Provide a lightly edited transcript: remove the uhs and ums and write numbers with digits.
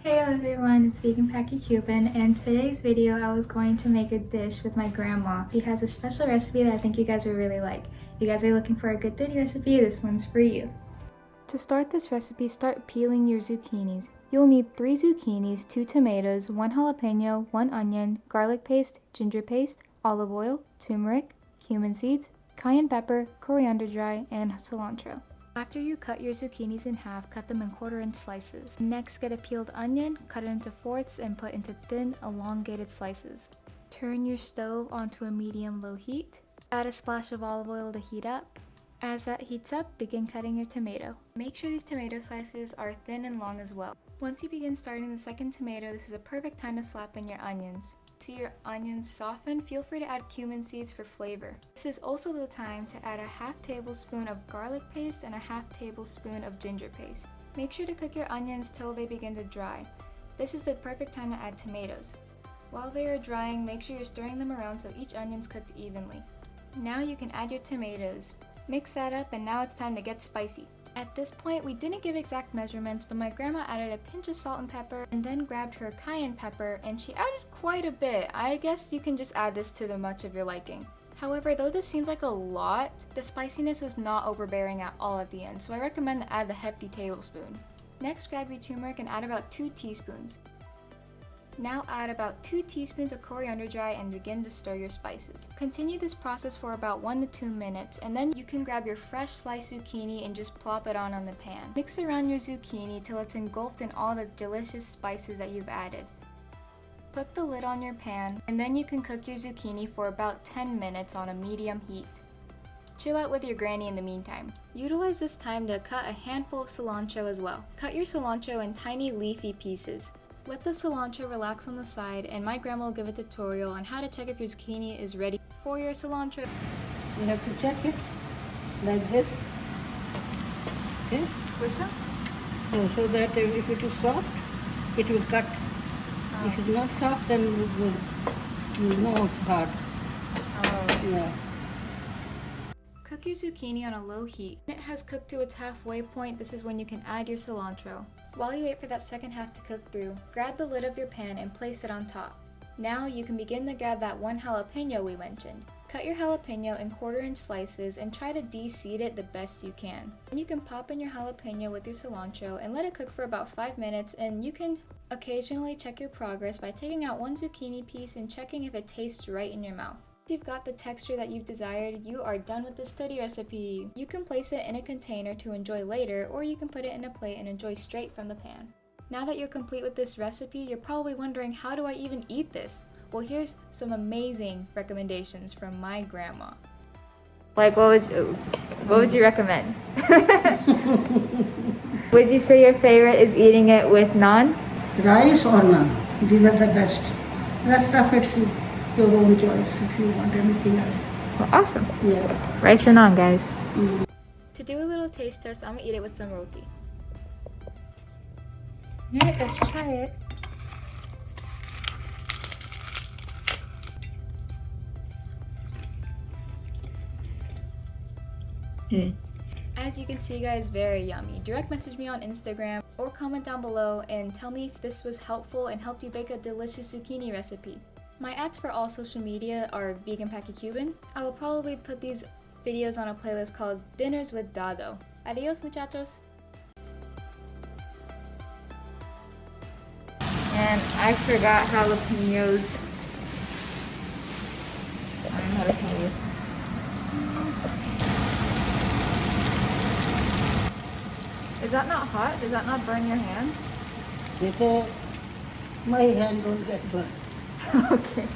Hey everyone, it's Vegan Packy Cuban, and in today's video I was going to make a dish with my grandma. She has a special recipe that I think you guys would really like. If you guys are looking for a good dirty recipe, this one's for you. To start this recipe, start peeling your zucchinis. You'll need 3 zucchinis, 2 tomatoes, 1 jalapeno, 1 onion, garlic paste, ginger paste, olive oil, turmeric, cumin seeds, cayenne pepper, coriander dry, and cilantro. After you cut your zucchinis in half, cut them in quarter-inch slices. Next, get a peeled onion, cut it into fourths, and put into thin, elongated slices. Turn your stove onto a medium-low heat. Add a splash of olive oil to heat up. As that heats up, begin cutting your tomato. Make sure these tomato slices are thin and long as well. Once you begin starting the second tomato, this is a perfect time to slap in your onions. See your onions soften, feel free to add cumin seeds for flavor. This is also the time to add a half tablespoon of garlic paste and a half tablespoon of ginger paste. Make sure to cook your onions till they begin to dry. This is the perfect time to add tomatoes. While they are drying, make sure you're stirring them around so each onion's cooked evenly. Now you can add your tomatoes. Mix that up, and now it's time to get spicy. At this point, we didn't give exact measurements, but my grandma added a pinch of salt and pepper and then grabbed her cayenne pepper, and she added quite a bit. I guess you can just add this to the much of your liking. However, though this seems like a lot, the spiciness was not overbearing at all at the end, so I recommend to add the hefty tablespoon. Next, grab your turmeric and add about 2 teaspoons. Now add about 2 teaspoons of coriander dry and begin to stir your spices. Continue this process for about 1 to 2 minutes, and then you can grab your fresh sliced zucchini and just plop it on the pan. Mix around your zucchini till it's engulfed in all the delicious spices that you've added. Put the lid on your pan, and then you can cook your zucchini for about 10 minutes on a medium heat. Chill out with your granny in the meantime. Utilize this time to cut a handful of cilantro as well. Cut your cilantro in tiny leafy pieces. Let the cilantro relax on the side, and my grandma will give a tutorial on how to check if your zucchini is ready for your cilantro. You have to check it like this. Okay? Push up? So that if it is soft, it will cut. If it's not soft, then you know it's hard. Yeah. Cook your zucchini on a low heat. When it has cooked to its halfway point, this is when you can add your cilantro. While you wait for that second half to cook through, grab the lid of your pan and place it on top. Now you can begin to grab that 1 jalapeno we mentioned. Cut your jalapeno in quarter-inch slices and try to de-seed it the best you can. Then you can pop in your jalapeno with your cilantro and let it cook for about 5 minutes, and you can occasionally check your progress by taking out 1 zucchini piece and checking if it tastes right in your mouth. Once you've got the texture that you've desired, you are done with this Tori recipe. You can place it in a container to enjoy later, or you can put it in a plate and enjoy straight from the pan. Now that you're complete with this recipe, you're probably wondering, how do I even eat this? Well, here's some amazing recommendations from my grandma. Like, what would you recommend? Would you say your favorite is eating it with naan? Rice or naan, these are the best. Rest of it, your own choice if you want anything else. Well, awesome. Yeah. Rice and naan, guys. To do a little taste test, I'm gonna eat it with some roti. Alright, let's try it. As you can see, guys, very yummy. Direct message me on Instagram or comment down below and tell me if this was helpful and helped you bake a delicious zucchini recipe. My ads for all social media are Vegan Packy Cuban. I will probably put these videos on a playlist called Dinners with Dado. Adios, muchachos. And I forgot jalapenos. I don't know how to tell you. Is that not hot? Does that not burn your hands? My hand don't get burned. Okay.